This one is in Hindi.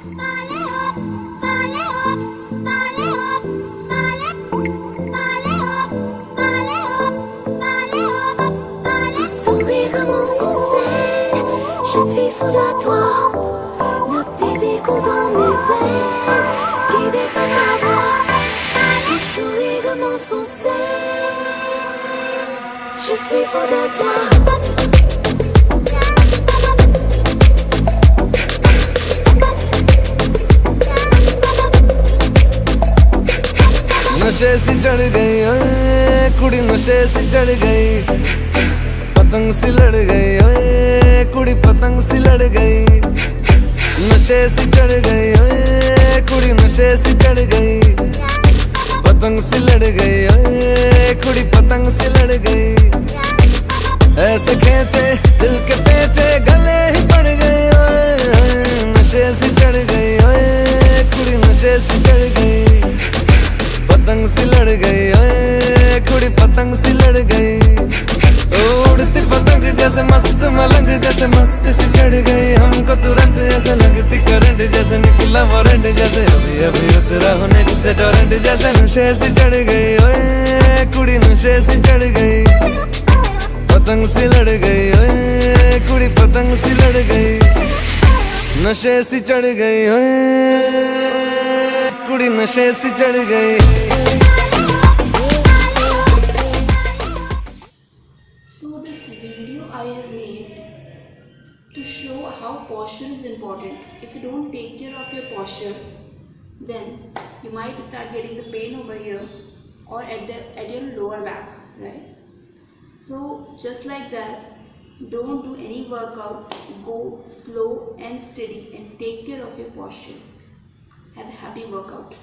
Ton sourire m'ensorcelle, je suis folle à toi. Le désir coule dans mes veines, guidé par ta voix. Ton sourire m'ensorcelle, je suis folle de toi. नशे सी चढ़ गई ओए कुड़ी, नशे सी चढ़ गई, पतंग सी लड़ गई ओए कुड़ी, पतंग सी लड़ गई। नशे सी चढ़ गई ओए कुड़ी, नशे सी चढ़ गई, पतंग सी लड़ गई ओए कुड़ी, पतंग सी लड़ गई। ऐसे खेचे दिल के पेचे गले ही पड़ गए ओए, नशे सी चढ़ गई ओए कुड़ी, नशे सी चढ़ गई, पतंग सी लड़ गई ओए कुड़ी, पतंग सी लड़ गई। उड़ती पतंग जैसे मस्त मलंग, जैसे मस्त सी चढ़ गई हमको तुरंत, ऐसे लगती करंट जैसे निकला वारंट, जैसे अभी अभी उतरा होने से टोरेंट, जैसे नशे सी चढ़ गई ओए कुड़ी, नशे सी चढ़ गई, पतंग सी लड़ गई ओए कुड़ी, पतंग सी लड़ गई। नशे सी चढ़ गई ओए कुड़ी, नशे सी चढ़ गई। So this video I have made to show how posture is important. If you don't take care of your posture, then you might start getting the pain over here or at your lower back, right? So just like that, don't do any workout, go slow and steady and take care of your posture. Have a happy workout.